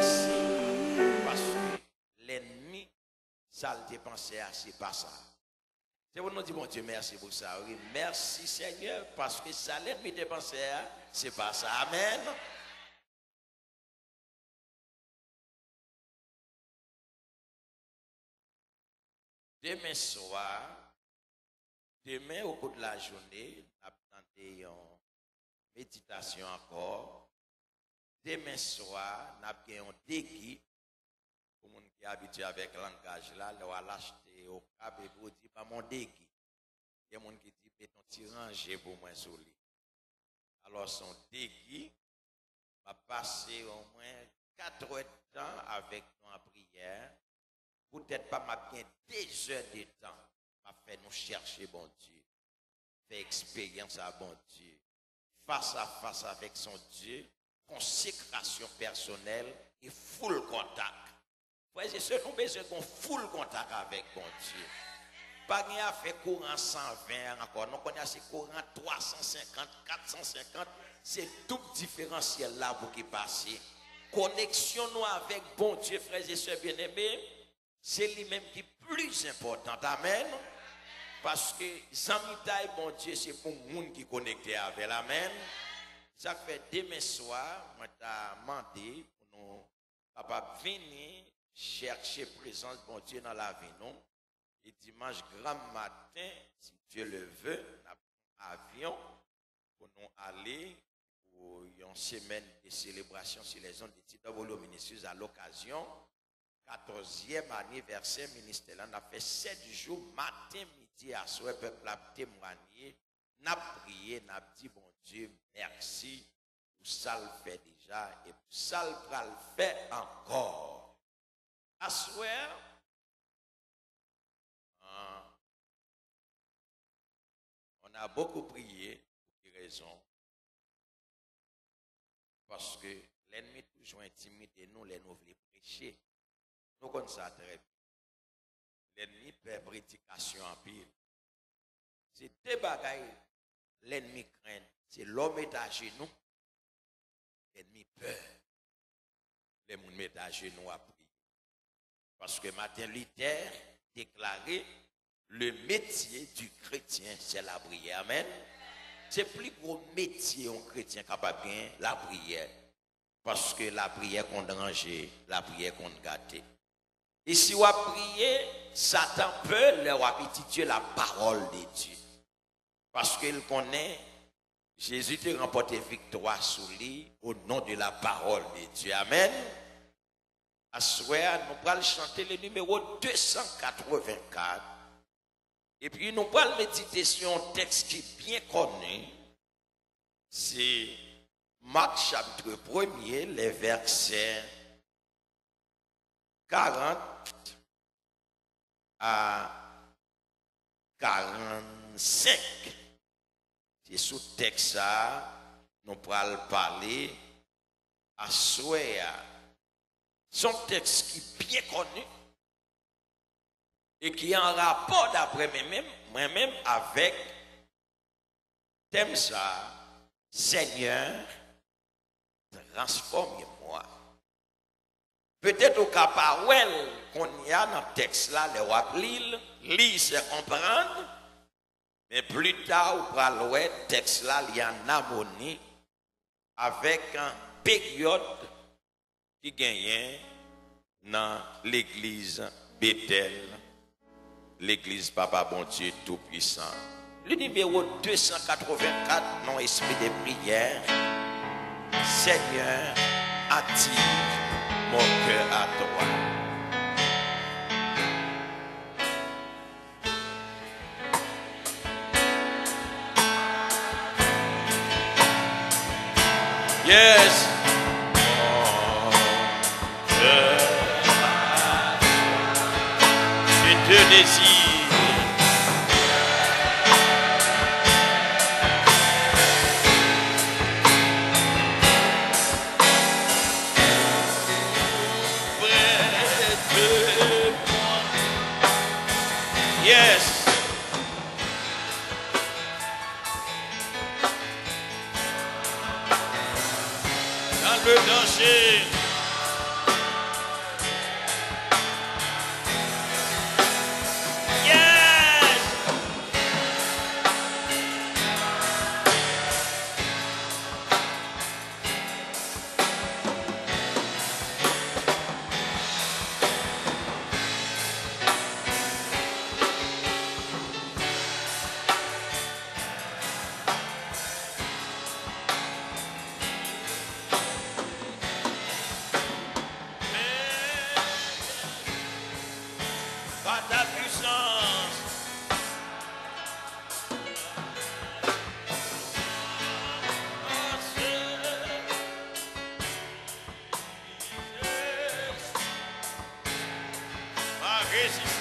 merci parce que l'ennemi, ça le dépensé, c'est pas ça. C'est pour nous dire, bon Dieu, merci pour ça. Oui, merci Seigneur, parce que ça l'ennemi dépensé, c'est pas ça. Amen. Demain soir, demain au cours de la journée, nous avons une méditation encore. Demain soir, nous avons un déguis. Pour les gens qui sont habitués avec le langage là, ils vont l'acheter au cap et pour dire pas mon déguis. Il y a des gens qui disent mettons un petit rangé pour moi sur lui. Alors son déguis va passer au moins 4 heures de temps avec nous en prière. Peut-être pas m'a bien 2 heures de temps. M'a fait nous chercher bon Dieu. Faire expérience à bon Dieu. Face à face avec son Dieu. Consécration personnelle et full contact. Frères et sœurs, nous avons besoin d'un full contact avec bon Dieu. Pas de faire courant 120 encore. Nous connaissons courant 350, 450. C'est tout différentiel là pour qui passe. Connexion nous avec bon Dieu, frères et sœurs bien-aimés. C'est lui-même qui est plus important. Amen. Parce que Zamita et bon Dieu, c'est pour le monde qui est connecté avec. Amen. Ça fait demain soir, je t'ai demandé pour nous, papa, venir chercher présence bon Dieu dans la vie. Non? Et dimanche grand matin, si Dieu le veut, un avion pour nous aller pour une semaine de célébration sur les zones de TW Ministries à l'occasion 14e anniversaire ministère. On a fait 7 jours, matin, midi, à soir, peuple a témoigné, n'a prié, n'a dit bon Dieu, merci pour ça le fait déjà et pour ça le fait encore. À soir, on a beaucoup prié pour des raisons. Parce que l'ennemi toujours intimide nous, les nous voulons prêcher. Nous connaissons ça très bien. L'ennemi perd prédication en pile. C'est deux bagailles. L'ennemi craint. C'est l'homme est à genoux. L'ennemi peur. Les gens mettent à genoux à prier. Parce que Martin Luther déclaré le métier du chrétien, c'est la prière. Amen. C'est plus gros métier un chrétien capable bien la prière. Parce que la prière qu'on danger, la prière qu'on gâte. Et si on prie, Satan peut leur étudier la parole de Dieu. Parce qu'il connaît, Jésus a remporté victoire sur lui au nom de la parole de Dieu. Amen. À ce soir, nous allons chanter le numéro 284. Et puis nous allons méditer sur un texte qui est bien connu. C'est Marc chapitre 1er, les versets 40 à 45. C'est sous texte ça, nous allons parler à soir. Son texte qui est bien connu et qui est en rapport d'après moi-même avec thème ça, Seigneur, transforme-moi. Peut-être au cas parole qu'on y a dans le texte là, les rappeler, lire, c'est comprendre, mais plus tard, on va le texte là, il y a une harmonie avec une période qui gagne dans l'église Bethel, l'église Papa Bon Dieu Tout-Puissant. Le numéro 284, non esprit de prière, Seigneur, attire mon cœur à toi. Yes. Je te désire. Yes. Dans le danger. Résistance.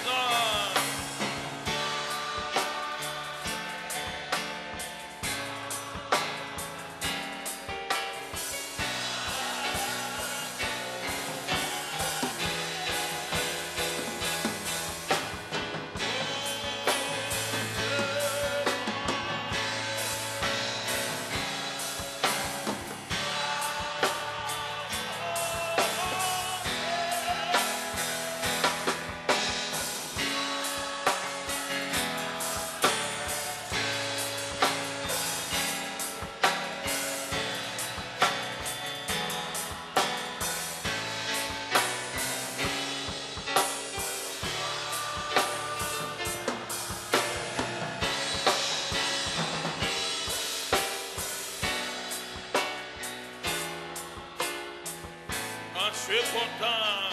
Je suis content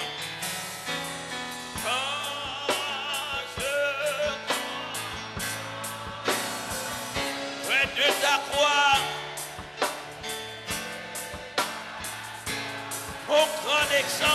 quand je près de ta croix, mon grand exemple.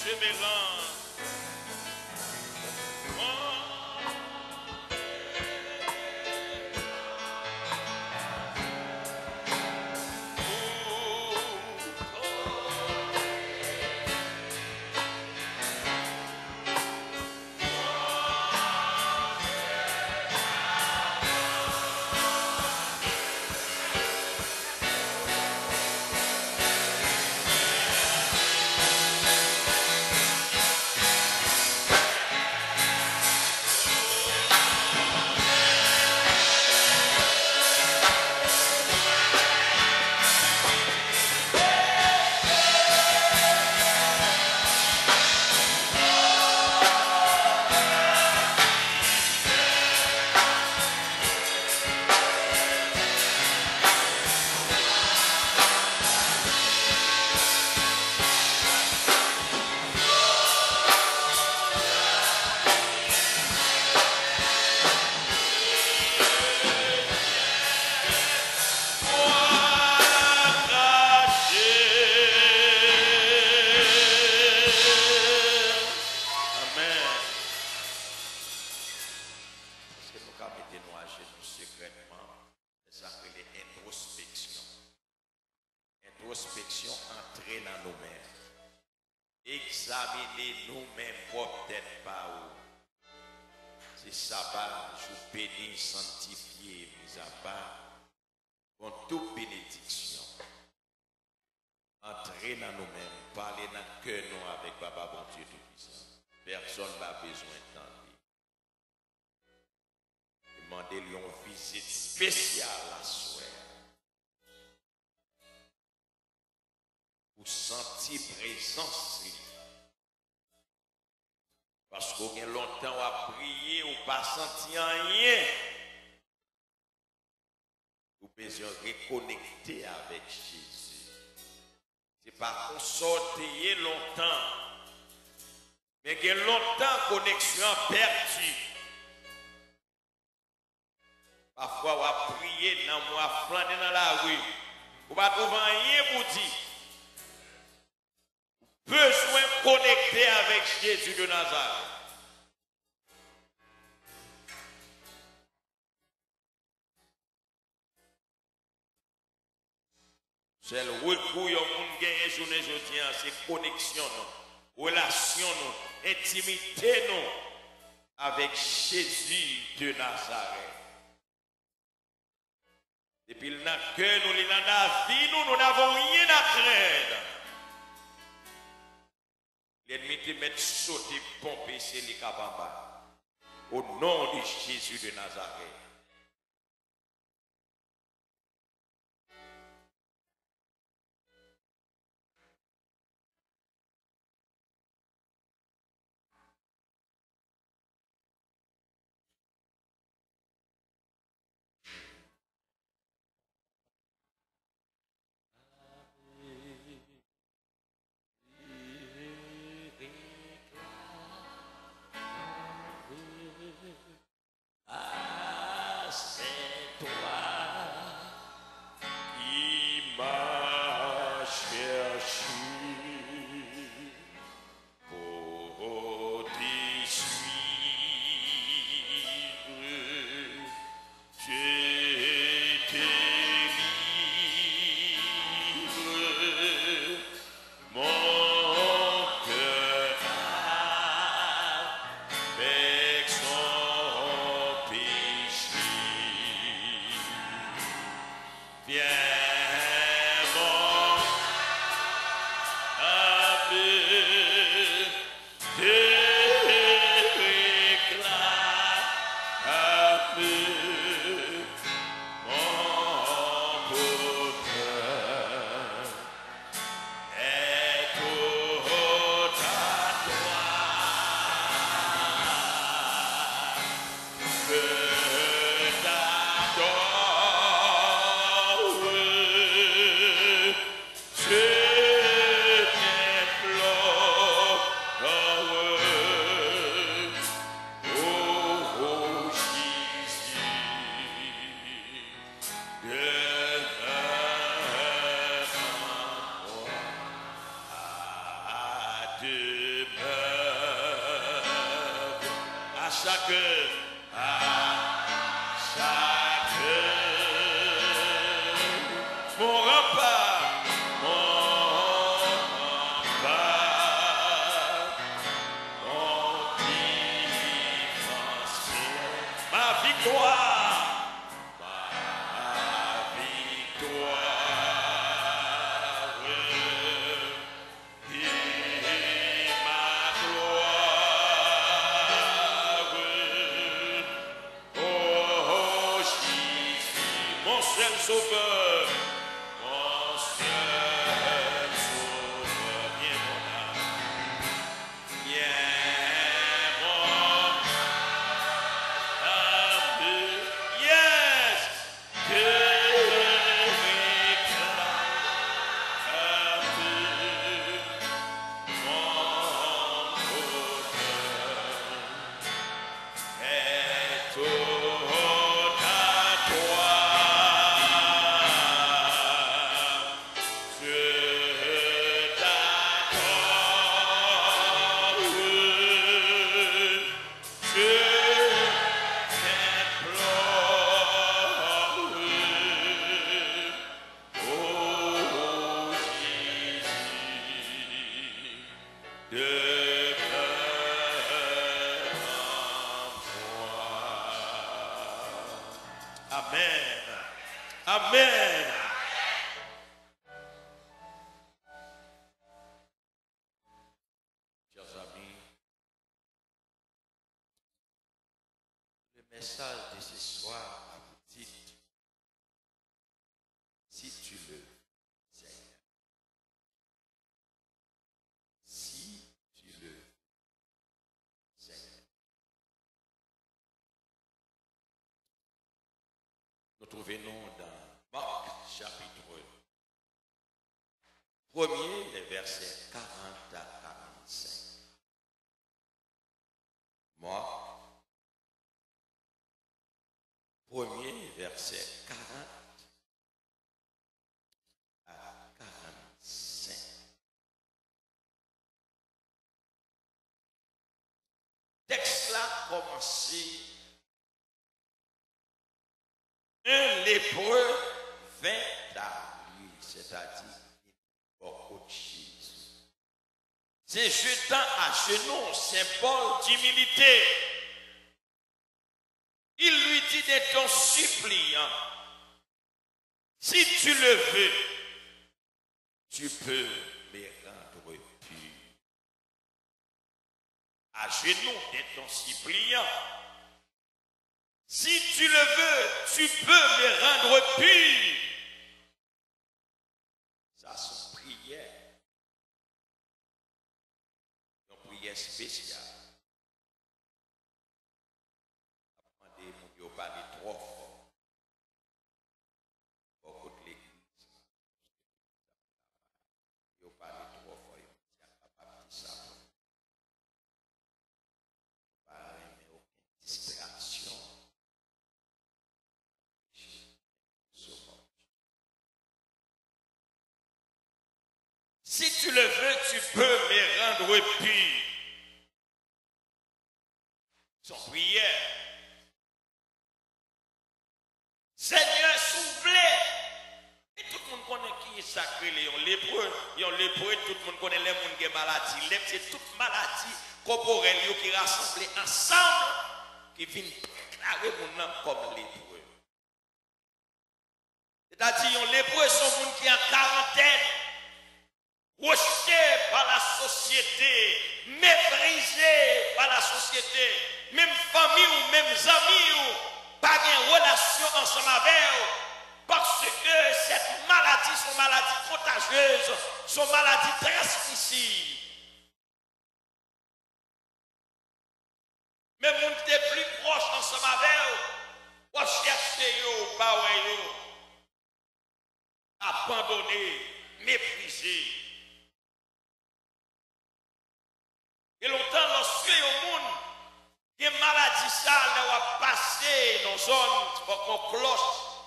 Je m'élance. Introspection entraîne dans nous-mêmes. Examiner nous-mêmes pour tête par où. C'est sabbat, je bénis, sanctifié, mis à part, pour toute bénédiction. Entrer dans nous-mêmes, parler dans le cœur nous avec Papa bon Dieu Tout-Puissant. Personne n'a besoin d'entendre. Demandez-lui une visite spéciale à soi. Pour sentir présence. Parce qu'on a longtemps à prier ou pas sentir rien. Vous besoin reconnecter avec Jésus. Ce n'est pas qu'on sortir longtemps. Mais il y a longtemps connexion perdue. Parfois, on va prier dans moi, flâner dans la rue. On va trouver rien pour dire. Besoin de connecter avec Jésus de Nazareth. C'est le recours que nous gagnons journée aujourd'hui, c'est connexion, relation, intimité avec Jésus de Nazareth. Depuis le que nous, la vie, nous n'avons rien à craindre. L'ennemi te met sauter, pomper, c'est les cabamba. Au nom de Jésus de Nazareth. Message de ce soir vous dit, si tu le sais, si tu le sais. Nous trouvons dans Marc chapitre 1er, les versets 40 à 45. Marc 1er, verset 40 à 45. Texte là commencé. Un lépreux vint à lui, c'est-à-dire au Jésus. Se jetant à genoux, symbole d'humilité, il lui dit d'un ton suppliant, Si tu le veux, tu peux me rendre pur. À genoux de ton suppliant. Si tu le veux, tu peux me rendre pur. Ça, c'est une prière. Une prière spéciale. Demandez, mon Dieu, parler trop fort. Beaucoup de l'église. Vous parlez trop fort. Il n'y a pas de ça. Pas aucune distraction. Si tu le veux, tu peux me rendre pur. Son prière. Seigneur, s'ouvre. Et tout le monde connaît qui est sacré, les lépreux. Les lépreux, tout le monde connaît les gens qui ont maladie. Lèpre, c'est toute maladie corporelle qui rassemble ensemble, qui viennent déclarer mon nom comme lépreux. C'est-à-dire, les lépreux sont des gens qui sont en quarantaine, rejetés par la société, méprisés par la société, même famille ou même amis ou pas de relation ensemble avec eux. Parce que cette maladie sont maladies contagieuses, sont maladies transmissibles. Mais mon était plus proche ensemble avec eux, pour chercher eux, pas abandonner, mépriser. Et longtemps, lorsque le monde qui est maladie, ça, va passer dans une zone, pour qu'on cloche.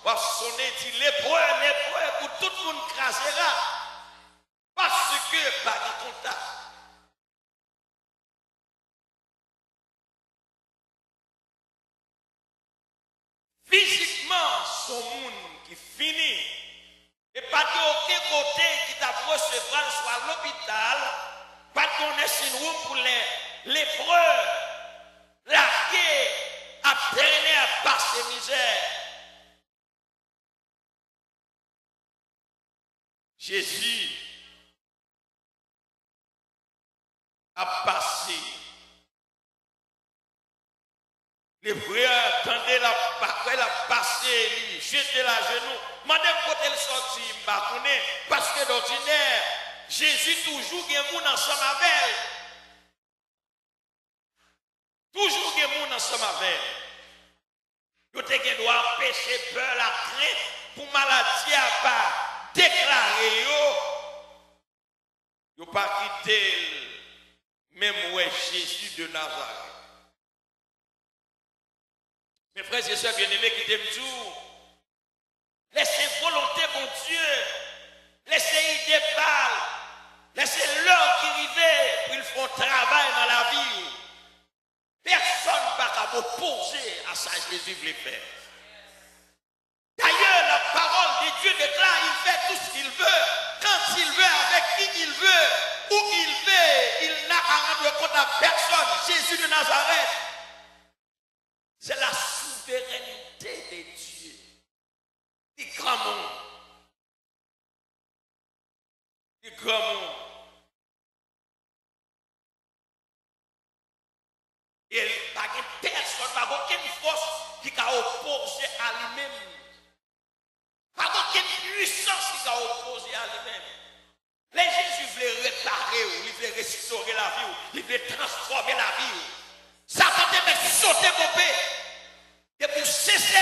Va sonner, dit lépreux, pour tout le monde crasera. Parce que pas de contact. Physiquement, son monde qui finit. Et pas de aucun côté qui t'a recevoir soit à l'hôpital, pas de connaissance pour les lépreux, largués, à traîner à passer misère. Jésus a passé. Les frères attendaient la passé, jeter la genou. Madame, quand elle sortit, parce que d'ordinaire, Jésus toujours a un monde ensemble avec elle. Toujours a un monde ensemble avec elle. Il doit empêcher peur, la crainte pour maladie à part. Déclaré, yo pas quitté même ouais Jésus de Nazareth. Mes frères et sœurs bien-aimés qui t'aiment tout, laissez volonté mon Dieu, laissez idée parle, laissez l'heure qui arrive pour ils font travail dans la vie. Personne ne va m'opposer à ça Jésus voulait faire. D'ailleurs, la parole de Dieu déclare, il fait tout ce qu'il veut, quand il veut, avec qui il veut, où il veut, il n'a à rendre compte à personne. Jésus de Nazareth, c'est la souveraineté de Dieu. Du grand monde. Du grand monde. Et il n'y a pas personne, pas aucune force qui a opposé à lui-même. Pas aucune puissance qui a opposé à lui-même. Les Jésus voulait réparer, il voulait restaurer la vie, il voulait transformer la vie. Ça peut sauter mon père. Et pour cesser,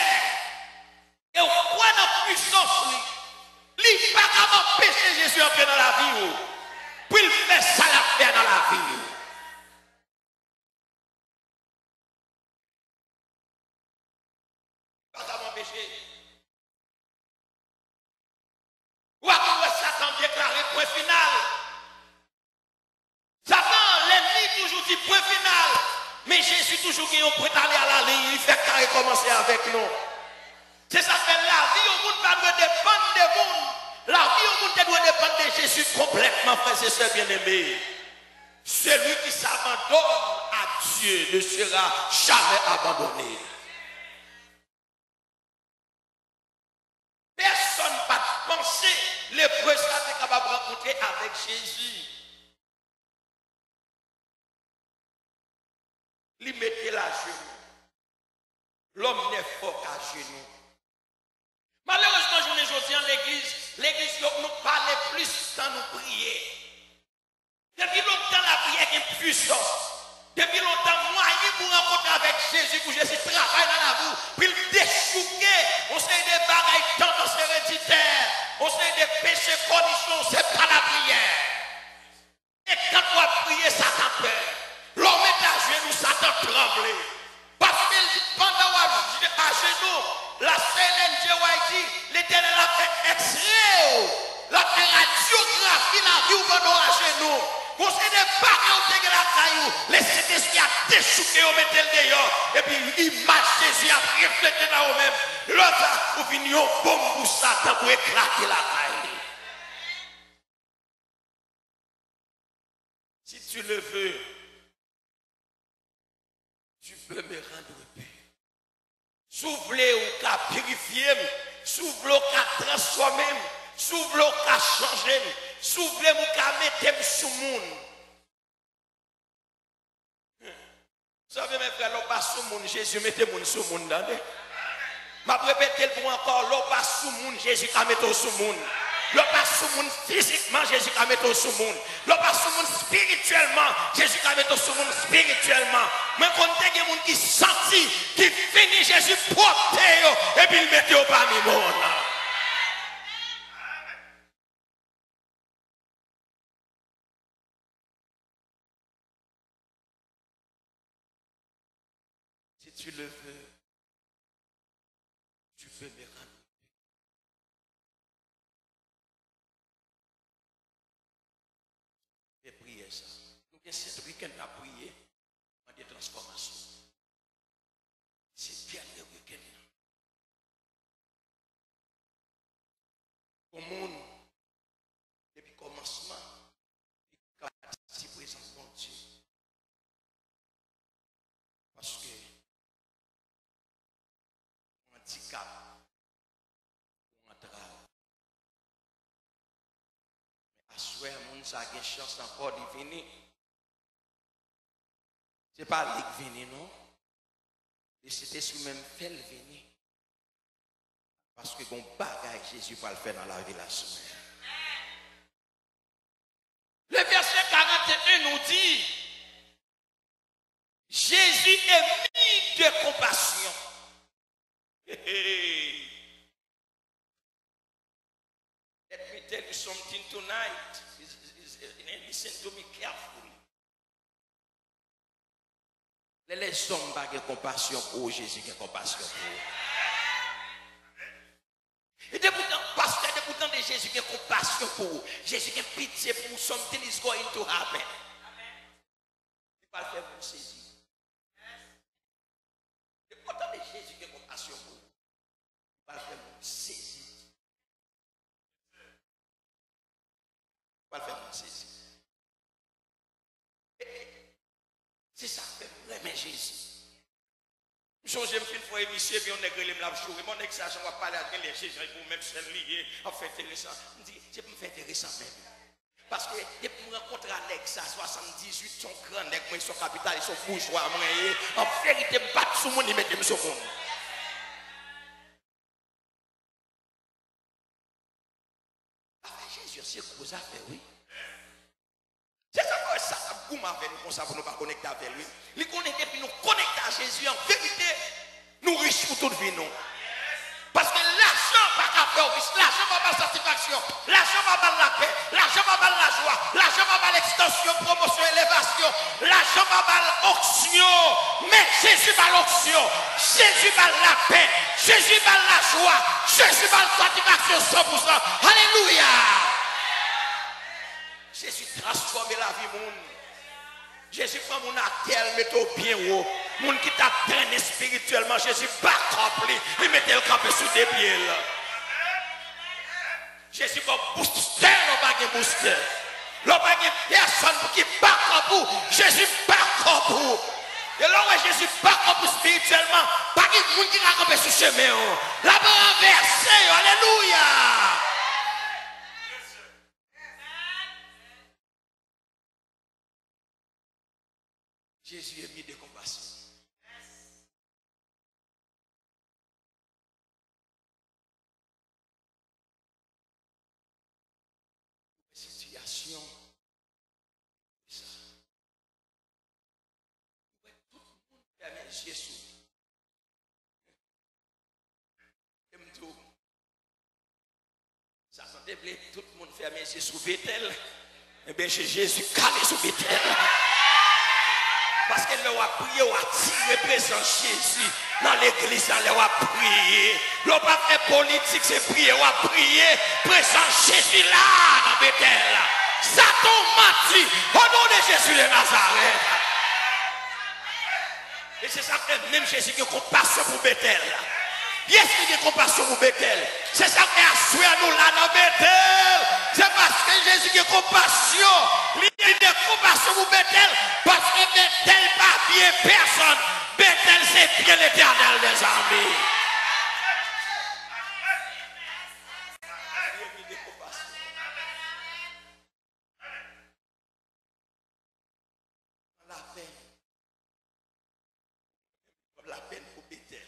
et au point de puissance, il n'est pas capable d'empêcher Jésus d'entrer dans la vie. Pour il faire ça, la faire dans la vie. Pas capable d'empêcher. Ou après Satan déclaré point final. Satan, l'ennemi toujours dit point final. Mais Jésus toujours qui est prêt à aller à la ligne. Il fait carré commencer avec nous. C'est ça fait la vie au monde pas doit dépendre des mondes. La vie au monde doit dépendre de Jésus complètement, frères et sœurs bien-aimés. Celui qui s'abandonne à Dieu ne sera jamais abandonné. Personne Jésus. Il mettait la genou. L'homme n'est fort qu'à genoux. Malheureusement, je ne dis en l'église nous parle plus sans nous prier. Depuis longtemps, la prière est puissance. Depuis longtemps, moi, pour rencontrer avec Jésus, pour Jésus travaille dans la boue, pour le déchouquer. On sait des bagailles tendance héréditaire, on sait des péchés conditions, c'est pas la prière. Et quand on va prier, ça t'a peur. L'homme est à genoux, ça t'a tremblé. Parce que pendant à genoux, la CLNG dit, l'Éternel a fait extrait, la radiographie, la vie pendant à genoux. Vous savez des bagages de la caillou, les Saint-Esprit a déchouqué, on mettait le dehors, et puis l'image Jésus a reflété dans eux-mêmes. L'autre, vous venez au bon pour Satan pour éclater la caillou. Si tu le veux, tu peux me rendre paix. Souffler ou qu'à purifier, souffler ou qu'à transformer, souffler ou qu'à changer, souffler ou qu'à mettre sous le monde. Vous savez, mes frères, l'on passe sous le monde, Jésus mettez le monde sous le monde. Je vais répéter pour encore, l'on passe sous le monde, Jésus a mis sous le monde. L'on passe sous le monde physiquement, Jésus a mis sous le monde. L'on passe sous le monde spirituellement, Jésus a mis sous le monde spirituellement. Mais quand il y a des gens qui sentent, qui finissent Jésus propre, et puis il met au parmi nous. Si tu le veux, tu peux me rendre. Et prier ça. Nous avons cette week-end à prier en des transformations. C'est bien le week-end. Au monde, depuis le commencement, il y a si présent mon Dieu. Parce que handicap, entrave. Mais à souhait, moun sa gen chance encore de venir. C'est pas lui qui vient, non? Et c'était sous même fait le venir. Parce que bon bagage Jésus va le faire dans la vie la semaine. Le verset 41 nous dit, Jésus est mis de compassion. Let me tell you something tonight. Listen to me carefully. Les hommes ont compassion pour Jésus, qui a compassion pour eux. Et débutant, pasteur, débutant de Jésus qui a compassion pour eux. Jésus qui a pitié pour something is going to happen. Il va le faire pour saisir. Débutant de Jésus qui a compassion pour eux. Il va le faire pour saisir. Il va le faire pour saisir. C'est ça que vraiment Jésus. Je me suis une fois émission, puis on a grillé la journée. Mon exagération, on va parler avec les Jésus, pour même se lier, en fait intéressant. Je me dis, je peux me faire intéressant même. Parce que depuis que je rencontre Alexa, 78, son grand nègre, ils sont capital, ils sont bourgeois, en vérité, je battre sur le monde, ils mettent sur le monde. Avec Jésus, c'est gros affaire, oui. C'est ça, ça, goût avec nous, comme ça, pour nous pas connecter avec lui. Lui connecter, puis nous connecter à Jésus, en vérité, nous riches pour toute vie, non. Parce que l'argent va pas faire riche, l'argent va pas la satisfaction, l'argent va pas la paix, l'argent va pas la joie, l'argent va pas l'extension, promotion, élévation, l'argent va pas l'onction, mais Jésus va l'onction, Jésus va la paix, Jésus va la joie, Jésus va la satisfaction 100%. Alléluia. Jésus transforme la vie monde. Jésus prend mon artère, met au bien haut. Moun qui t'a traîné spirituellement, Jésus pas rempli, il mettait le campé sous des pieds là. Jésus va booster, l'on va pas booster. L'on va pas personne qui pas pour Jésus pas pour. Et là où Jésus pas pour spirituellement, pas de monde qui a campé sous chemin. La renversé, alléluia. Jésus est mis de compassion. Situation. Ça. Tout le monde ferme les yeux sur lui. Ça sentait tout le monde ferme les yeux sur Bethel. Eh bien, Jésus calé sur Bethel. Parce qu'elle leur a prié, ou a tiré présent Jésus dans l'église, elle leur a prié. L'on pas fait politique, c'est prier, ou a prié présent Jésus là dans Bethel. Satan menti au nom de Jésus de Nazareth. Et c'est ça que même Jésus qui a compassion pour Bethel. Yes, qui a compassion pour Bethel. C'est ça qui a assuré nous là dans Bethel. C'est parce que Jésus qui a compassion. Il a compassion pour Bethel. Parce que Bethel pas bien personne. Bethel c'est bien l'Éternel des armées. La peine pour Bethel.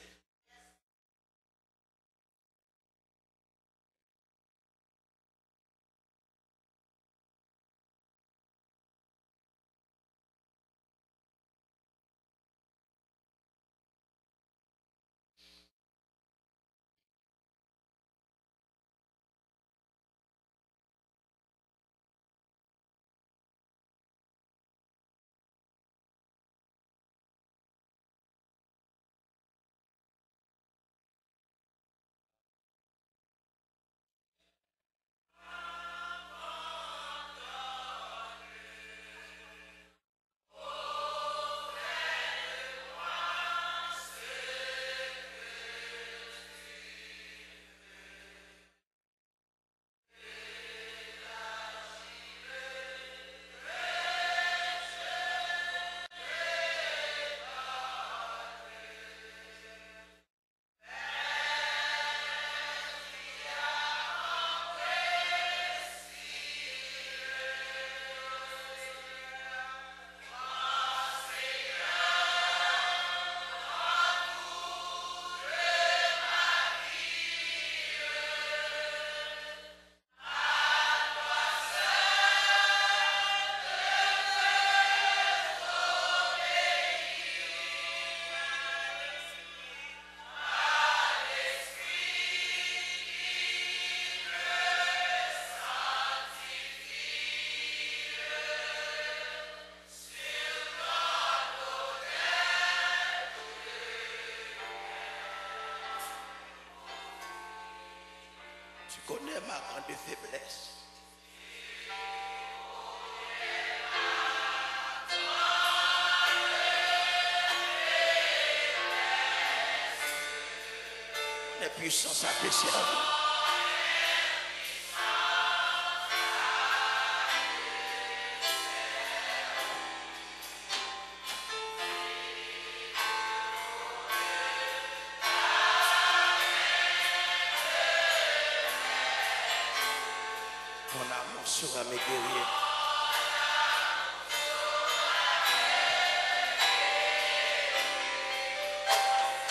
Tu connais ma grande faiblesse. La puissance à te servir. Mon amour sera mes guerriers.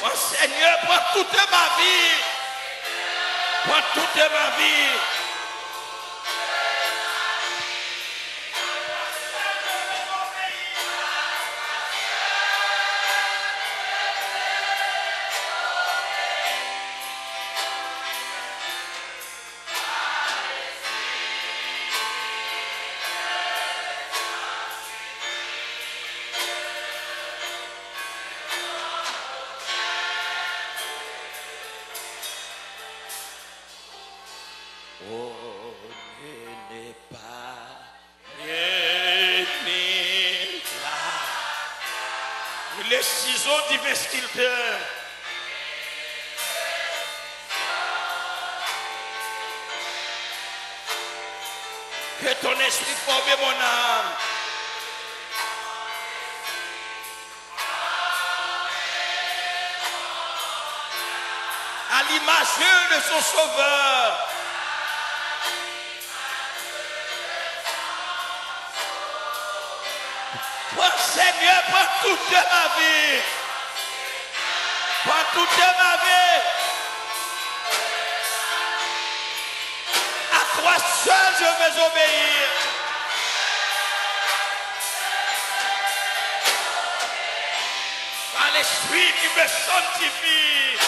Mon Seigneur, prends toute ma vie. Prends toute ma vie. Les ciseaux du vestiteur. Que ton esprit forme mon âme. À l'image de son sauveur. Prends Seigneur, prends toute ma vie. Prends toute ma vie. À toi seul je vais obéir. Par l'esprit qui me sanctifie.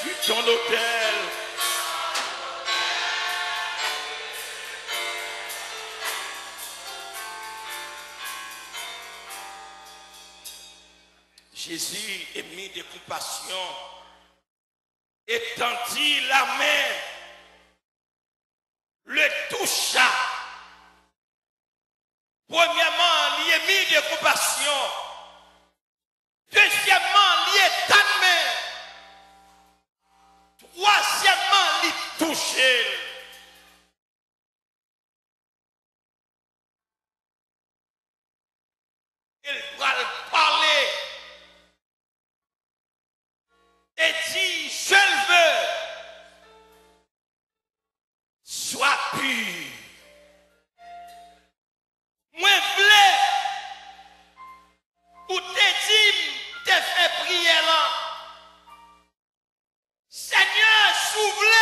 Sur ton autel. Jésus émis de compassion, étendit la main, le toucha. Premièrement, il émis de compassion. Deuxièmement, il étend la main. Troisièmement, il touche. Il va parler. Et dit, je le veux, sois pur. Moi, voulais, ou te dit, te fait prier là. Seigneur, s'ouvre,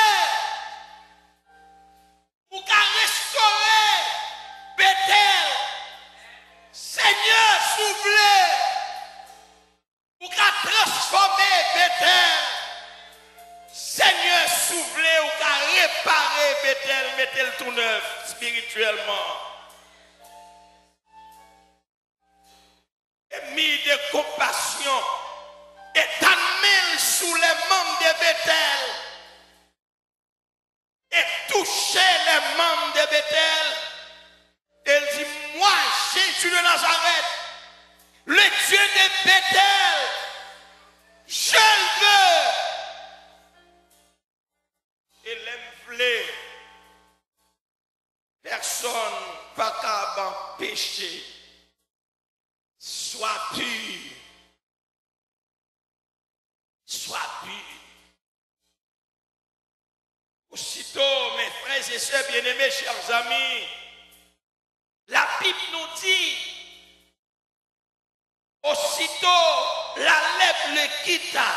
ou qu'à restaurer Bethel. Seigneur, s'ouvre, ou qu'à transformer Bethel. Seigneur, s'ouvre, ou qu'à réparer Bethel, mettez-le tout neuf spirituellement. Et mis de compassion, et t'amène sous les membres de Bethel, et toucher les membres de Bethel. Elle dit, moi, Jésus de Nazareth, le Dieu de Bethel, je le veux. Et l'enflé, personne pas capable de pécher. Sois pur. Sois pur. Aussitôt, mes frères et sœurs bien-aimés, chers amis, la Bible nous dit, aussitôt la lèpre le quitta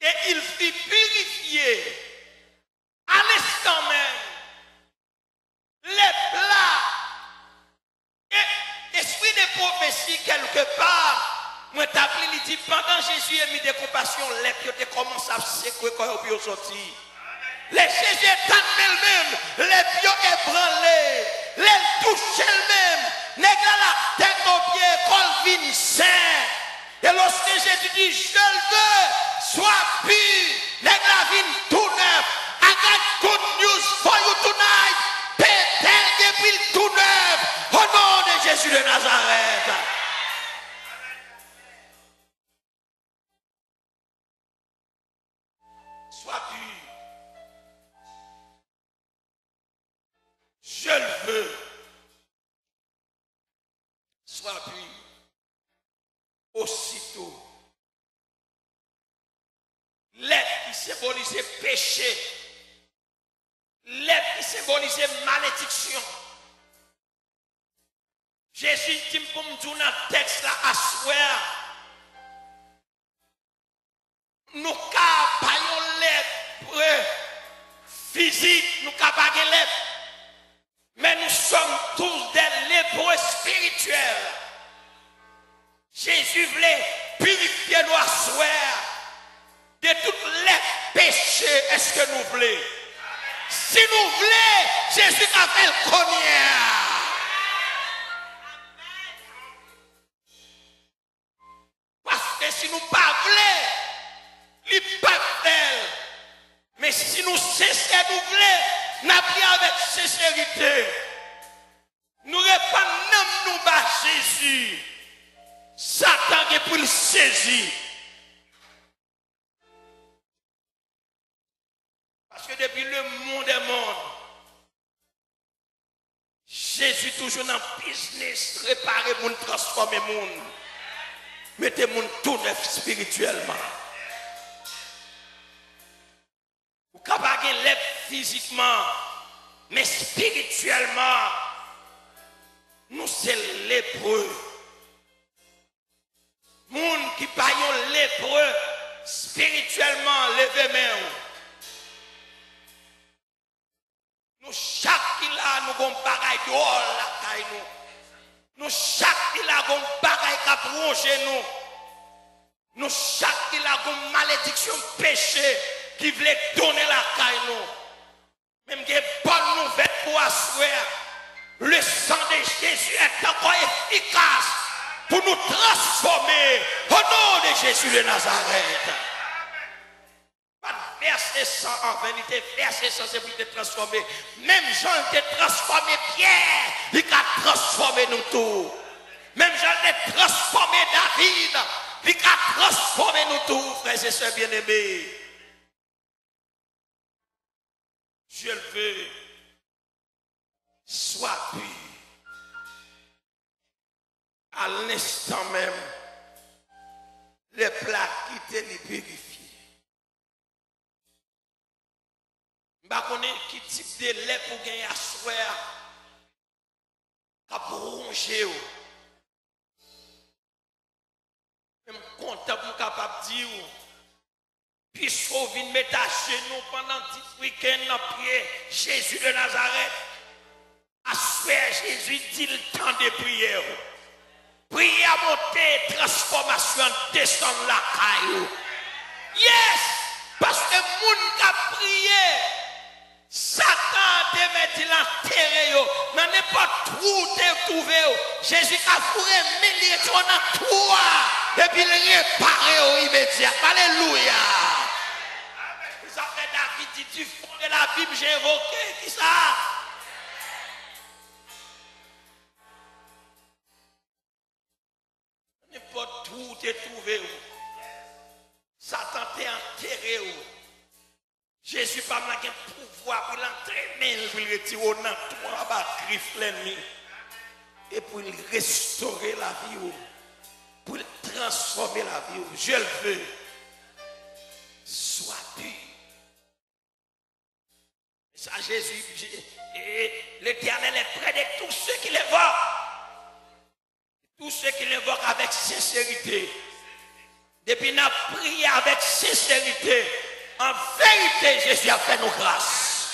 et il fut purifié à l'instant même. Les plats et esprit de prophétie quelque part, moi t'appelle, il dit pendant Jésus a mis des compassions, les pieds commencent à sécouer quand ils sont sortis. Les Jésus étant même, les pieds ébranlés, les touchent elles-mêmes, nègre la tête aux pieds, colvin saint. Et lorsque Jésus dit, je le veux, sois pur, nègre la vie tout neuf. I got good news for you tonight. Bethel depuis tout neuf, au nom de Jésus de Nazareth. Sois pur. Je le veux. Sois pur. Aussitôt, l'être qui symbolisait péché, l'être qui symbolisait malédiction. Jésus dit pour me dire dans le texte là, à soir, nous n'avons pas une lèpre physique, nous n'avons pas de lèpre, mais nous sommes tous des lépreux spirituels. Jésus voulait purifier nos soeurs de tous les péchés. Est-ce que nous voulons? Si nous voulons, Jésus a fait le connaître. Parce que si nous ne pas voulons, il n'est pas tel. Mais si nous cessons, nous voulons, nous prions avec sincérité. Nous répandons nous bas Jésus. Satan est pour le saisir. Parce que depuis le monde est monde, Jésus toujours dans le business, réparer le monde, transformer le monde. Mettez le monde tout neuf spirituellement. Vous capable de lèvres physiquement, mais spirituellement, nous sommes lépreux. Moun qui pas yon lépreux, spirituellement, levez main. Nous chaque qui là, nous avons bagaille dehors la caille nous. Nous chaque qui là, nous avons bagaille qui a bronché nous. Nous chaque qui là, nous avons malédiction péché qui voulait donner la caille nous. Même que bonne nouvelle pour assurer, le sang de Jésus est encore efficace pour nous transformer au nom de Jésus de Nazareth. Verset 100 en vanité, verset 100 c'est pour te transformer. Même Jean t'a transformé Pierre, il a transformé nous tous. Même Jean t'a transformé David, il a transformé nous tous, frères et sœurs bien-aimés. Je le veux, sois pur. À l'instant même, les plats qui te les purifient. Je ne sais pas qui type de lait pour gagner à soir, pour ronger. Je suis content pour capable de dire, puisque vous venez mettre à genoux pendant un petit week-end dans prier Jésus de Nazareth. À soir, Jésus dit le temps de prière. Priez à monter, transformation, descendre la caille. Yes! Parce que le monde qui a prié, Satan te met l'enterré, dans n'importe trou te trouvé. Jésus a fourré milliers de dans toi. Et puis il réparé immédiatement. Alléluia. Vous savez, David dit du fond de la Bible, j'ai évoqué. Qui ça? N'importe où te trouvé. Satan t'a enterré. Jésus pas de pouvoir pour l'entraîner, pour le retirer au nom de toi, griffe l'ennemi. Et pour restaurer la vie, pour transformer la vie. Je le veux. Sois pur. Ça, Jésus, l'Éternel est près de tous ceux qui l'évoquent. Tous ceux qui l'évoquent avec sincérité. Depuis nous prié avec sincérité. En vérité, Jésus a fait nos grâces.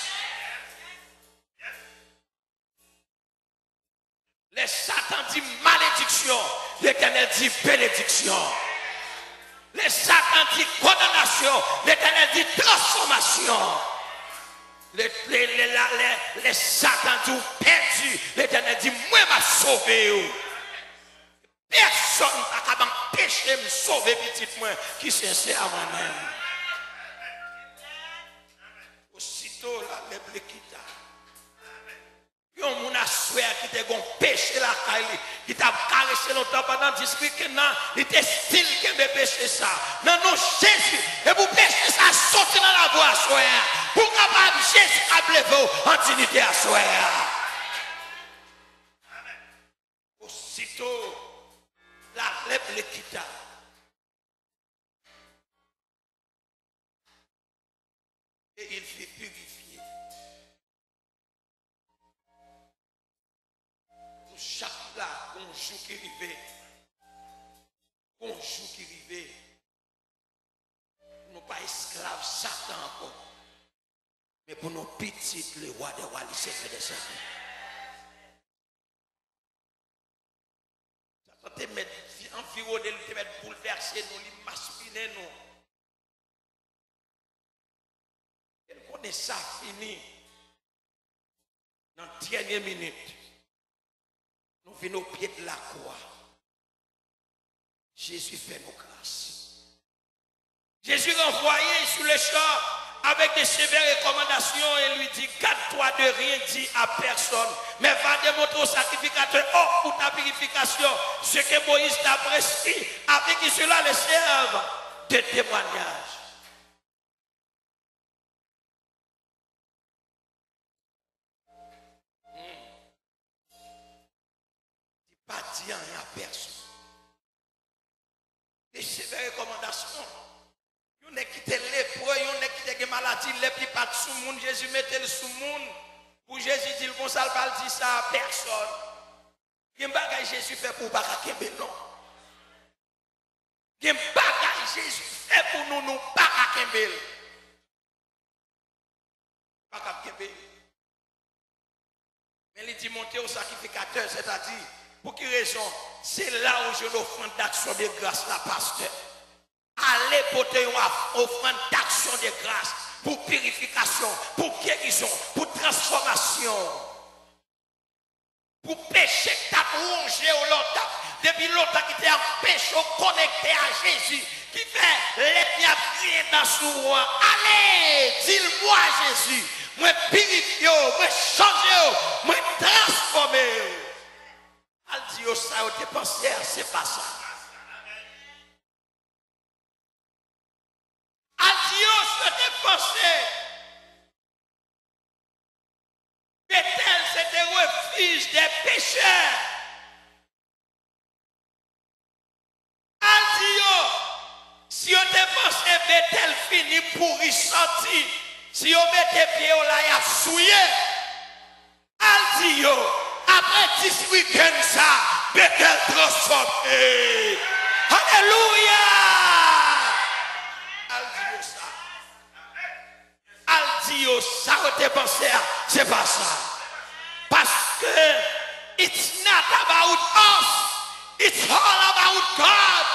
Les Satan dit malédiction, l'Éternel dit bénédiction. Les Satan dit condamnation, l'Éternel dit transformation. Les Satan dit perdu, l'Éternel dit moi m'a sauvé. Personne n'a qu'à m'empêcher de me sauver, petite moi, qui sincère à moi-même. Aussitôt, la lèvre quitta. Puis on a souhaité qui t'a péché la caille, qui t'a caressé longtemps pendant 10 week-ends, il était style que me péché ça. Non, non, Jésus, et vous péchez ça, sortez dans la voie à soir. Pour capable Jésus à lever en dignité à soir. Aussitôt, la lèvre quitta. Et il fut purifié. Pour chaque plat, un jour qui arrivait, un jour qui arrivait, nous pas esclaves Satan encore, mais pour nos petites, le roi des rois, il s'est fait descendre. Ça te met environné, te met bouleversé, nous, il masculin, nous. Et ça fini. Dans la dernière minute, nous venons au pied de la croix. Jésus fait nos grâces. Jésus renvoyé sur le champ avec des sévères recommandations et lui dit, garde-toi de rien dire à personne, mais va démontrer au sacrificateur, pour ta purification, ce que Moïse t'a prescrit, avec qui cela le serve de témoignage. Pas dire rien à personne. Les sévères recommandations. Il y a qui étaient lépreux, il y a qui étaient maladie, les puis pas sous monde, Jésus mettait le sous monde. Pour Jésus dire comme ça, il pas dire ça à personne. Il y a un bagage Jésus fait pour pas qu'à non. Il y a un bagage Jésus fait pour nous, nous pas qu'à pas qu'à mais il dit monter au sacrificateur, c'est-à-dire, pour quelle raison? C'est là où je l'offrande d'action de grâce, la pasteur. Allez porter une offrande d'action de grâce pour purification, pour guérison, pour transformation. Pour péché que tu as rongé au longtemps, depuis longtemps qui t'es en péché connecté à Jésus, qui fait les bien prier dans ce roi. Allez, dis-moi Jésus, moi purifié, moi changé, moi transformé. Al dit ça, tu pensé, c'est pas ça. Al dit ça, tu pensé. Bethel, c'était un refuge des pécheurs. Al dit si on te pensé Bethel fini pourri sorti, si on mettait pied là, il a souillé. Al dit après 10 week-ends ça, Bethel transformé. Alléluia. Al dit ça. Al dit ça, on te pensé, c'est pas ça. Parce que it's not about us, it's all about God.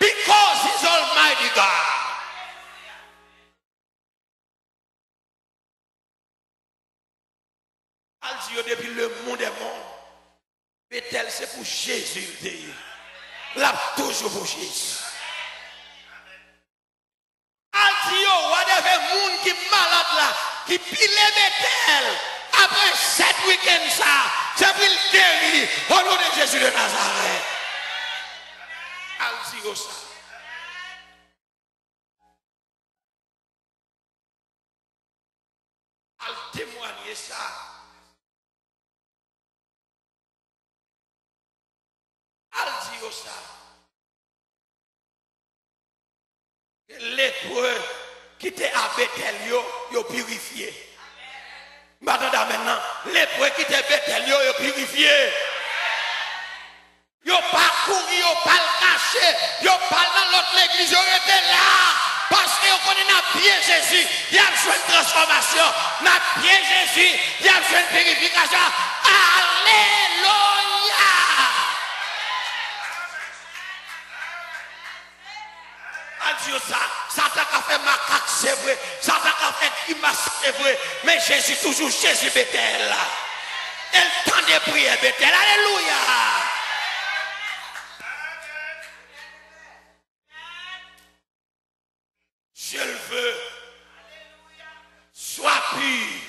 Because he's Almighty God. Al dit depuis le monde est monde, Bethel c'est pour Jésus. Là toujours pour Jésus. Al dit whatever monde qui est malade là, qui pile Bethel, après 7 week-ends ça, c'est pour le guérir au nom de Jésus de Nazareth. Al dit ça. Al témoigner ça. Al dit ça. L'épreuve qui était à Bethel, yo purifié. Maintenant, l'épreuve qui était Bethel, yo purifié. Yo pas couru, yo pas le caché, yo pas dans l'autre église, yo était là. Parce que on connaît notre pied Jésus, il y a besoin de transformation. Notre pied Jésus, il y a besoin de purification. Alléluia. Adieu ça, Satan a fait macaque, c'est vrai. Satan a fait grimace, c'est vrai. Mais Jésus, toujours Jésus Bethel. Elle tend de prier Bethel. Alléluia. Je le veux. Sois pur.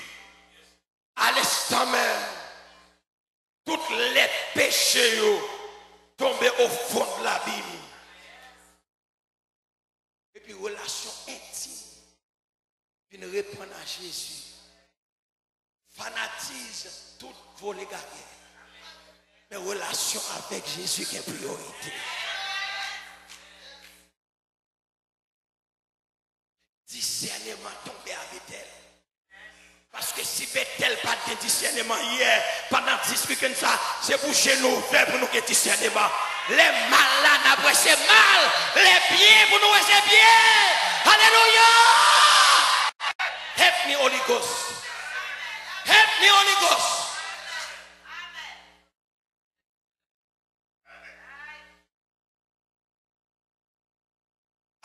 À l'instant même, tous les péchés tombent au fond de l'abîme. Et puis, relation intime. Puis, nous répondre à Jésus. Fanatise toutes vos légards. Mais relation avec Jésus qui est priorité. Discernement tombé à Bethel. Parce que si Bethel pas de discernement hier, pendant 10 week-ends ça, c'est pour chez nous, faire pour nous que discernement. Les malades après c'est mal, les pieds pour nous c'est bien. Alléluia. Help me Holy Ghost. Help me Holy Ghost.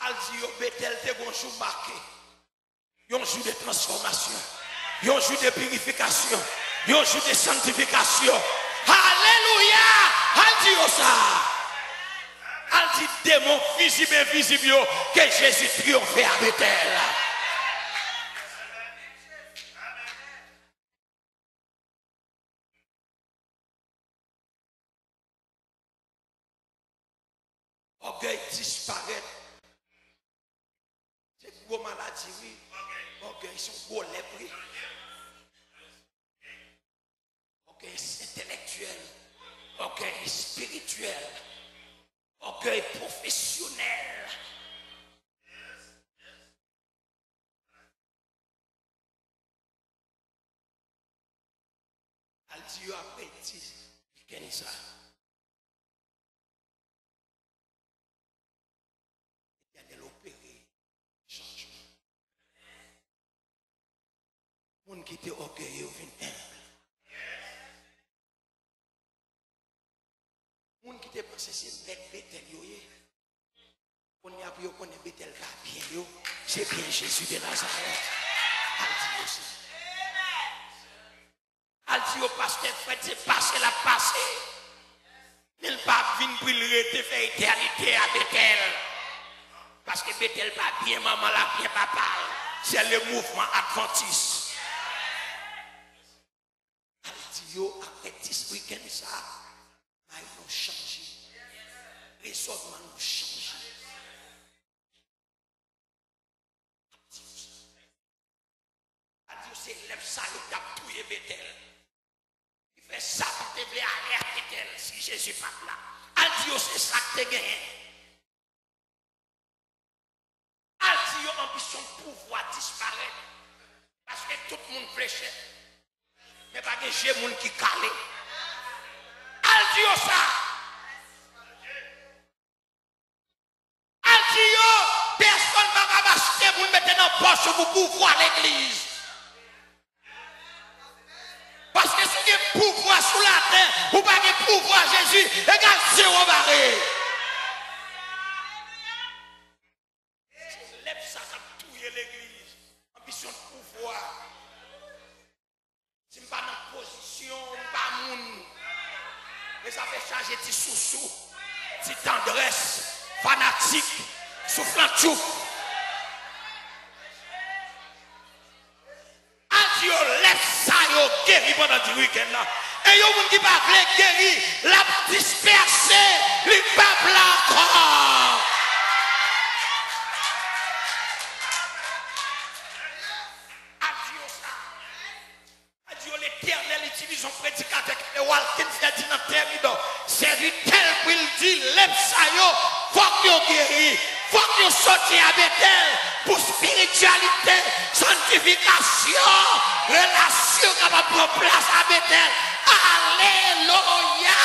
Aldi Bethel te bon jour marqué. Un jour de transformation. Un jour de purification. Un jour de sanctification. Alléluia. Aldi ça. Aldi démon visible et invisible que Jésus triomphe à Bethel. Orgueil disparaît. C'est gros maladie, oui. Orgueil sont gros lèpres. Orgueil intellectuel. Orgueil spirituel. Orgueil professionnel. Dieu après 10 week-end ça. Il y a l'opéré changement. Moun qui était orgueilleux vient humble. Moun qui était pensé c'est mettre Bethel yoye. On y a pris qu'on est Bethel va bien yo. C'est bien Jésus de Nazareth. Al dit aussi. Al dit au pasteur Fred c'est passé la passé. Il pas vinn pour le rete faire éternité à Bethel. Parce que Bethel pas bien maman la bien papa. C'est le mouvement adventiste. Al dit yo après 10 week-end ça. Ils ont changé. Raisonnement nous changé. Adieu, c'est l'élève ça, il a tué Bethel. Il fait ça pour te aller à Bethel si Jésus n'est pas là. Adieu, c'est ça que tu gagnes. Adieu, ambition de pouvoir disparaître. Parce que tout le monde fléchait. Mais pas que j'ai monde qui calé. Adieu, ça. Personne ne va acheter pour mettre dans la poche pour pouvoir l'église. Parce que si vous avez pouvoir sous la terre, vous n'avez pas de pouvoir Jésus, regarde si on va aller. C'est lève ça qui a tué l'église. Ambition de pouvoir. Si je ne suis pas dans la position, je ne suis pas moun. Mais ça fait changer de sous-sous, de tendresse, fanatique. Soufflant tout. Adieu, laisse ça, yo guéri pendant du week-end là. Et yo moun qui pas guéri, la dispersé, les peuples encore. Adieu ça. Adieu l'Éternel utilise un prédicateur qui est Walkin Ferdinand Terrido. C'est lui tel qu'il dit, laisse ça yo, faut que yo guéri. Faut que nous sortions à Bethel pour spiritualité, sanctification, relation qui va prendre place à Bethel. Alléluia.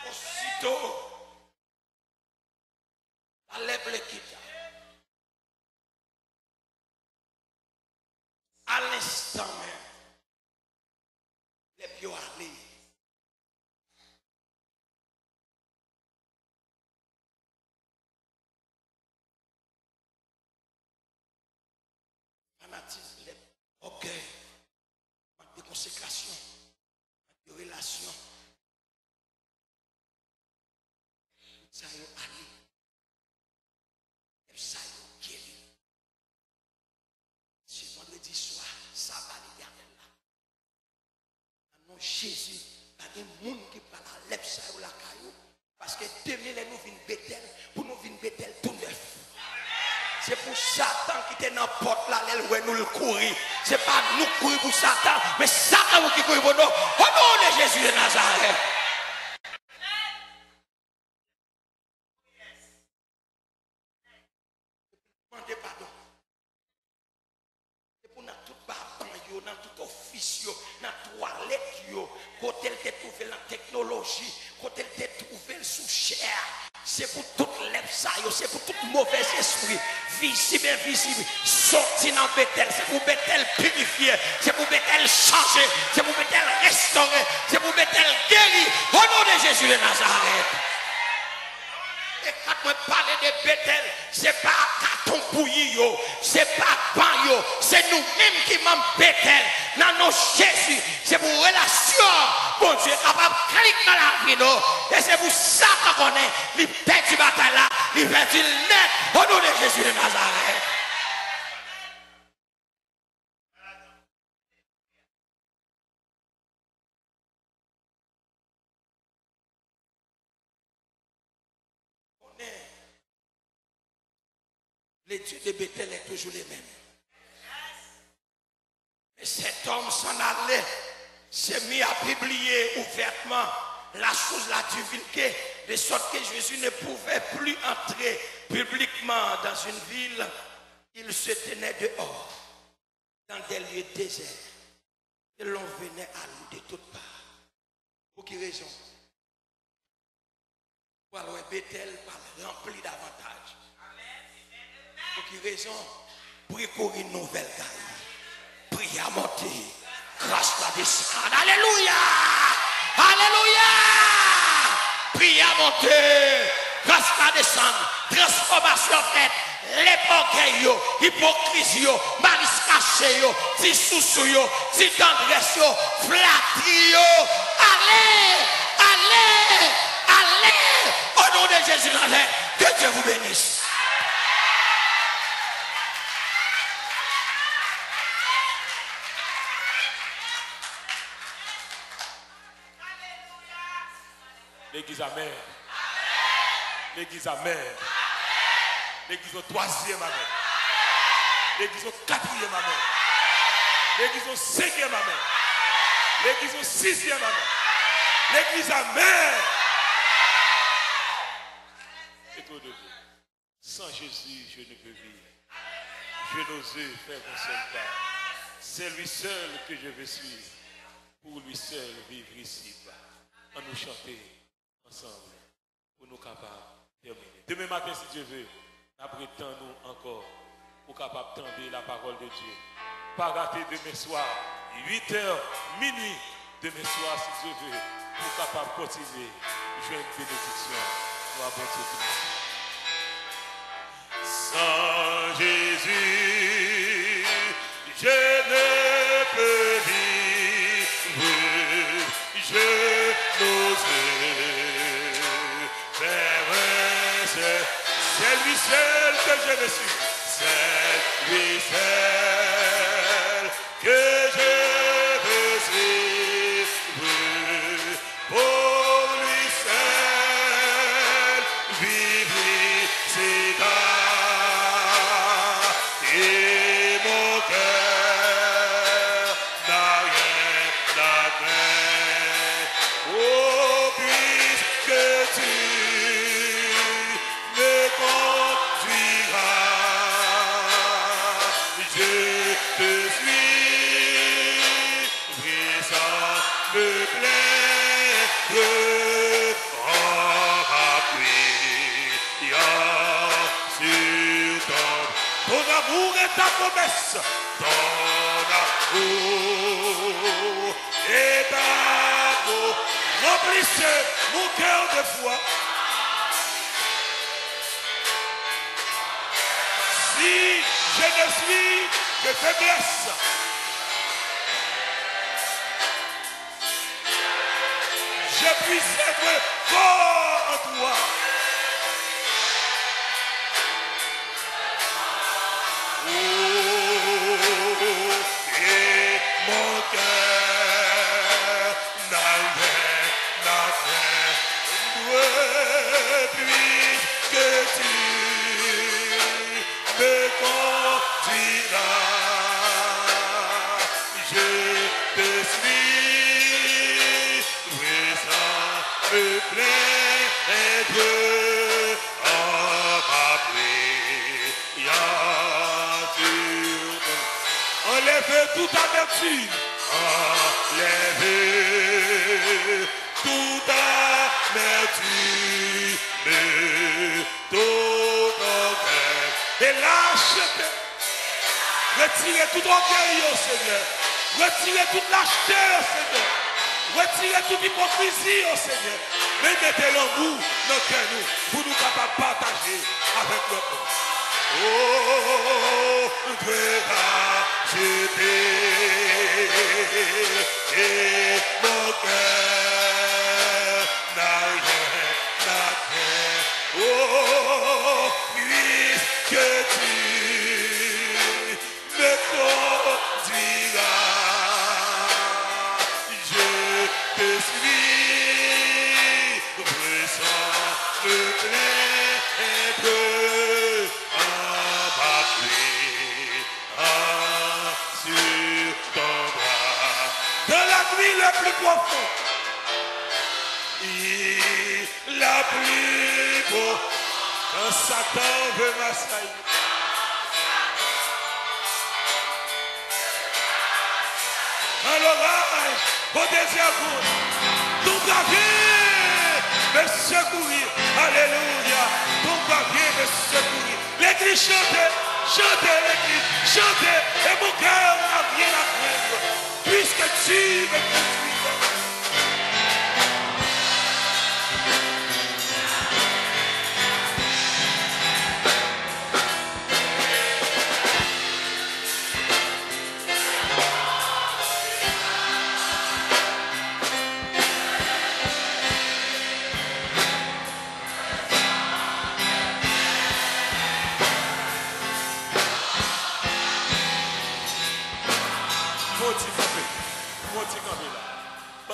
Aussitôt, la lèvre l'équipe. À l'instant même. Les pieds allés. Fanatisme, les orgueil, manque de consécration, manque de relation. Ça y est allé. Et ça y est guéri. C'est vendredi soir, ça va l'éternel là. Non, Jésus, il y a des gens qui parlent à l'Epsa ou la caillou. Parce que 2000 nous venons Bethel, pour nous venir Bethel tout neuf. C'est pour Satan qui était dans la porte là, où nous le courir. Ce n'est pas nous courir pour Satan, mais Satan qui courir pour nous. Au nom de Jésus de Nazareth. Demandez pardon. C'est pour nous tout baban, dans tout office, dans toute toilette, côté elle te trouvé la technologie, côté elle te trouvé sous chair. C'est pour toute l'epsa, c'est pour tout mauvais esprit, visible et invisible, sorti dans Bethel, c'est pour Bethel purifier, c'est pour Bethel changer, c'est pour Bethel restaurer, c'est pour Bethel guérir, au nom de Jésus de Nazareth. Et quand on parle de Bethel, ce n'est pas carton bouilli, ce n'est pas pan, c'est nous-mêmes qui m'en Bethel. Dans nos Jésus, c'est pour relation. Bon Dieu est capable de cliquer dans la vie. Et c'est pour ça qu'on est. Il perd du bataille là, il perd du net. Au nom de Jésus de Nazareth. Les dieux de Bethel est toujours les mêmes. Et cet homme s'en allait, s'est mis à publier ouvertement la chose la divulguée, de sorte que Jésus ne pouvait plus entrer publiquement dans une ville il se tenait dehors, dans des lieux déserts, et l'on venait à lui de toutes parts. Pour quelle raison? Pour alors Bethel rempli d'avantages. Pour quelle raison? Pour courir une nouvelle gagne. Priez à monter. Grâce la descendre. Alléluia! Alléluia! Priez à monter. Grâce la descendre. Transformation faite. L'époque, hypocrisie, malice cachée, ti soussou, ti tendresse, flatterie. Allez, allez, allez. Au nom de Jésus, que Dieu vous bénisse. L'église amère. L'église amère. L'église au troisième amen. L'église au quatrième amen. L'église au cinquième amen. L'église au sixième amen. L'église amère. Et tout de vous. Sans Jésus, je ne peux vivre. Je n'ose faire un seul pas. C'est lui seul que je veux suivre. Pour lui seul vivre ici. On nous chanter ensemble. Pour nous capables de terminer. Demain matin, si Dieu veut. Après tant nous encore pour capable tendre la parole de Dieu. Pas rater demain soir, 8h, minuit, demain soir si Dieu veut, pour capable continuer, jouer une bénédiction. Pour bon Dieu. Sans Jésus, je ne peux vivre, je n'ose faire un seul. C'est lui seul que je veux suivre. C'est lui seul que je veux suivre. Pour lui seul vivre ici-bas. Et mon cœur n'a rien à craindre. Oh, puisque tu ta promesse, ton amour et d'amour remplissez mon cœur de foi. Si je ne suis que faiblesse, je puisse être fort en toi. Et mon cœur n'a rien à craindre, puisque tu me conduiras. Je te suis, oui, ça me plaît. Enlève toute amertume, enlève toute amertume, tout orgueil, et lâcheté. Retirez tout orgueil, oh Seigneur. Retirez toute lâcheté, oh Seigneur. Retirez toute hypocrisie, oh Seigneur. Mais mettez l'amour dans le cœur nous, pour nous capables de partager avec l'autre. Oh, Dieu va jeter et mon cœur n'a rien à craindre. Oh, puisque tu me conduiras, je te suis, sans me plaindre. Le plus profond, il a plus beau quand Satan veut m'assaillir. l'orage, au désert goutte. Ton papier me secourir. Alléluia. Ton papier me secourir. L'église chantez, chantez l'église, chantez. Et mon cœur n'a rien à craindre. Puisque tu me conduis.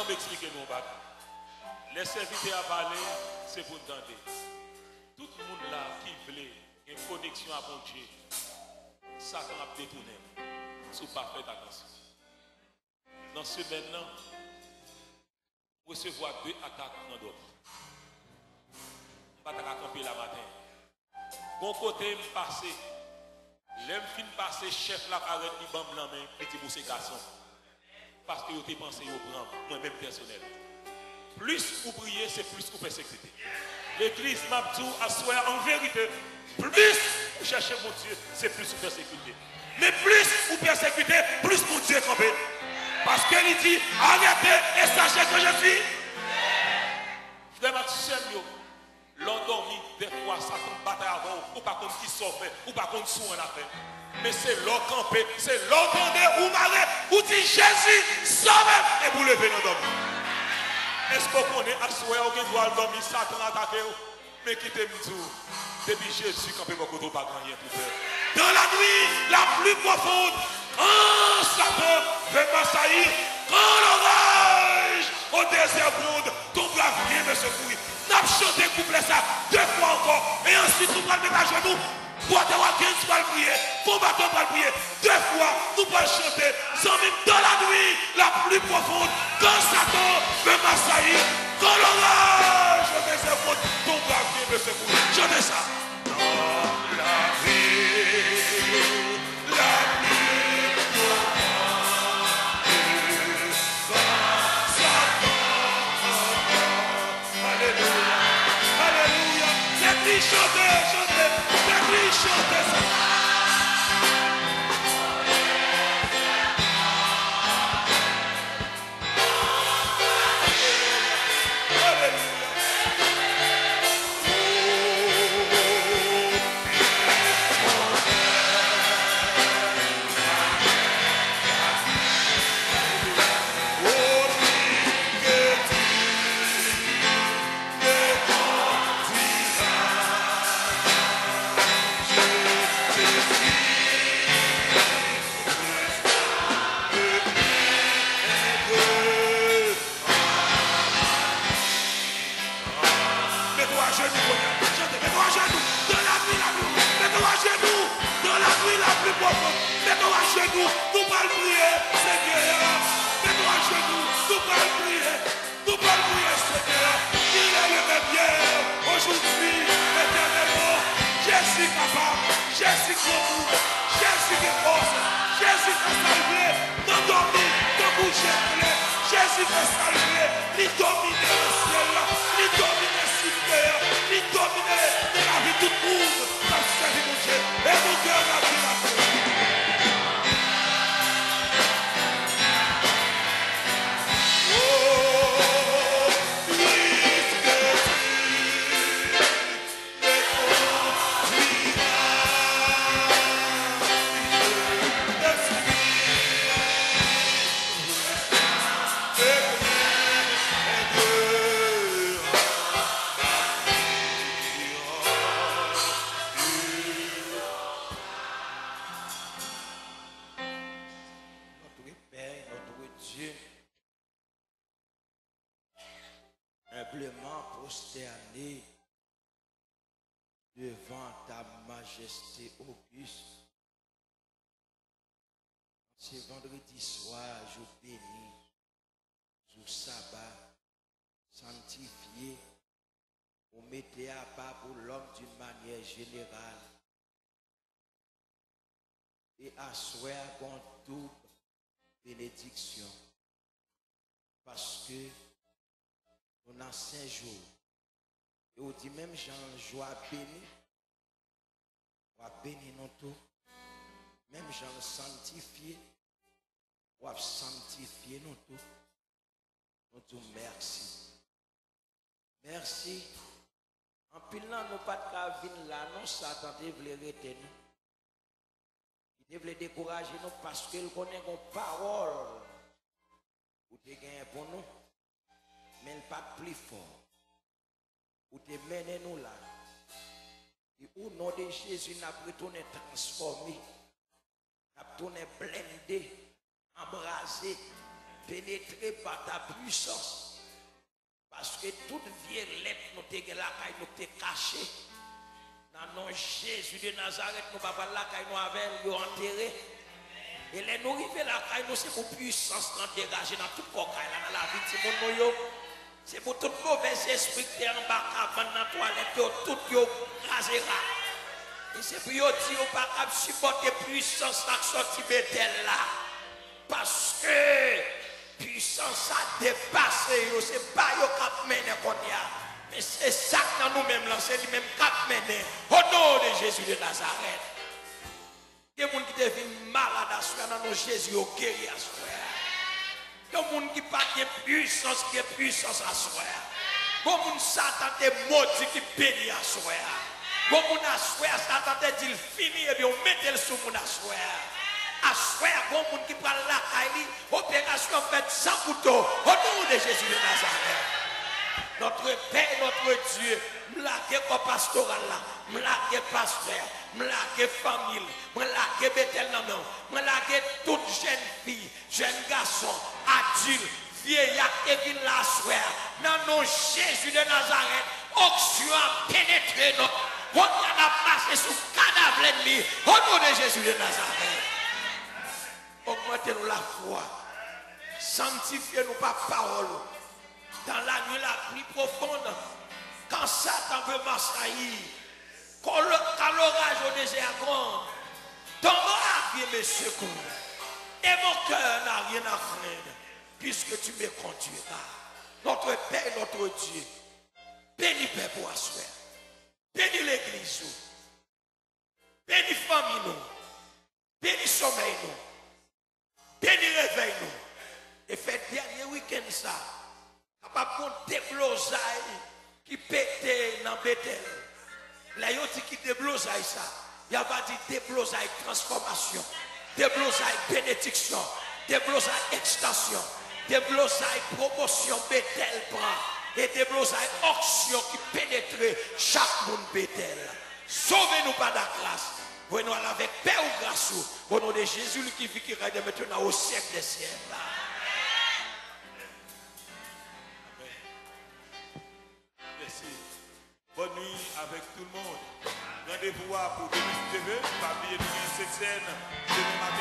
M'expliquer mon bac. Les serviteurs à parler, c'est pour entendre. Tout le monde là qui voulait une connexion à mon Dieu, Satan a détourné. Si vous pas fait attention. Dans ce maintenant, recevoir 2 attaques dans d'autres. Je ne vais pas camper la matin. Bon côté, je passe. L'homme fin passer, chef là, arrête, il bam la main, petit boussé garçon. Parce que vous avez pensé au prendre, moi-même personnel. Plus vous priez, c'est plus vous persécutez. L'église m'a dit à soi en vérité, plus vous cherchez mon Dieu, c'est plus vous persécutez. Mais plus vous persécutez, plus mon Dieu est campé. Parce qu'il dit, arrêtez et sachez que je suis. Frère Maxime, l'endormi, des fois, Satan bataille avant, ou pas contre qui sauve, ou pas contre sous en affaire. Mais c'est l'or campé, c'est l'or tendé ou maré, ou dit Jésus, sauve et vous levez dans l'homme. Est-ce qu'on connaît à ce moment où on doit dormir, Satan attaquer, mais quittez-moi tout. Depuis Jésus, campé mon côté, pas grand rien tout faire. Dans la nuit la plus profonde, quand Satan veut m'assaillir, quand l'orage au désert monde, ton brave vient me secourir. N'a chanté couplet ça 2 fois encore, et ensuite nous allons mettre à genoux. Pour avoir 15 fois le prier, pour bateau pas le prier, 2 fois, nous pouvons chanter, sans même dans la nuit la plus profonde, quand Satan veut m'assaillir, quand l'orage au désert monde, ton brave vient me secourir. Chantez ça. Dans la vie, la plus profonde, quand Satan, alléluia, alléluia, c'est dit chanter, chanter. Chantez ça. Jésus fait salver, il domine le ciel, il domine le cimetière, il domine la vie de tout le monde. Parce que c'est mon Dieu, et mon cœur va dire la paix. Humblement prosterné devant ta majesté auguste. C'est vendredi soir, je bénis, jour sabbat, sanctifié, pour mettre à part pour l'homme d'une manière générale et asseoir contre toute bénédiction. Parce que on a 5 jours. Et on dit même Jean, joie béni. On va bénir nous tout. Même Jean sanctifié. On va sanctifier nous tout. Nous tout merci. Merci. En pile là, nous pas de venir là, non, Satan devait arrêter nous. Il devait décourager nous parce qu'il connaît nos paroles. Ou te gagner pour nous, mais il pas plus fort. Ou te mener nous là. Et au nom de Jésus, nous avons retourné transformé, nous avons retourné blindé, embrasé, pénétré par ta puissance. Parce que toute vieille lettre nous te la caille nous te caché. Dans le nom de Jésus de Nazareth, nous pas la caille nous avec nous enterré. Et les nous arriver la caille nous c'est pour puissance nous dégager dans tout corps dans la vie de mon. C'est pour tout mauvais esprit qui est en bas dans la toilette, tout yo rasé. Et c'est pour yo dire pas capable supporter puissance qui sorti Bethel là. Parce que puissance a dépassé, c'est pas yo cap mener qu'on y a. Mais c'est ça que nous-mêmes là, c'est lui-même cap mener. Au nom de Jésus de Nazareth. Il y a des gens qui deviennent malades à soi dans nos Jésus au guéri à soi. Il y a des gens qui pas de puissance, qui est puissance à soi. Bon moun Satan te maudit qui bénit à soi. Bon moun à soi, Satan te dit fini et bien on met le sous moun à soi. À soi, bon moun qui prend la caille, opération faite sans couteau. Au nom de Jésus de Nazareth. Notre Père, notre Dieu, m'laque comme pastoral là, m'laque pasteur, m'laque famille, m'laque Bethel nan nan, m'laque toute jeune fille, jeune garçon, adulte, vieillard qui vient la soeur. Dans nom Jésus de Nazareth, onction a pénétré nous. On a passé sous cadavre ennemi. Au nom de Jésus de Nazareth. Augmentez-nous la foi. Sanctifiez-nous par parole. Dans la nuit la plus profonde, quand Satan veut m'assaillir, quand l'orage au désert grand, ton bras vient me secourir. Et mon cœur n'a rien à craindre, puisque tu me conduiras. Notre Père, notre Dieu, bénis Père pour asseoir. Bénis l'église, bénis famille nous, bénis sommeil nous, bénis réveil nous. Et faites dernier week-end ça. Capable de déblosaille qui pète dans Bethel. Là, il y a qui déblosaille ça. Il y a pas dit déblosaille transformation, déblosaille bénédiction, déblosaille extension, déblosaille promotion Bethel prend et déblosaille auction qui pénètre chaque monde Bethel. Sauvez-nous par la grâce. Venons avec paix ou grâce au nom de Jésus qui vit qui règne maintenant au siècle des siècles. Bonne nuit avec tout le monde. Rendez-vous pour 2022. Pas oublier de cette scène demain matin.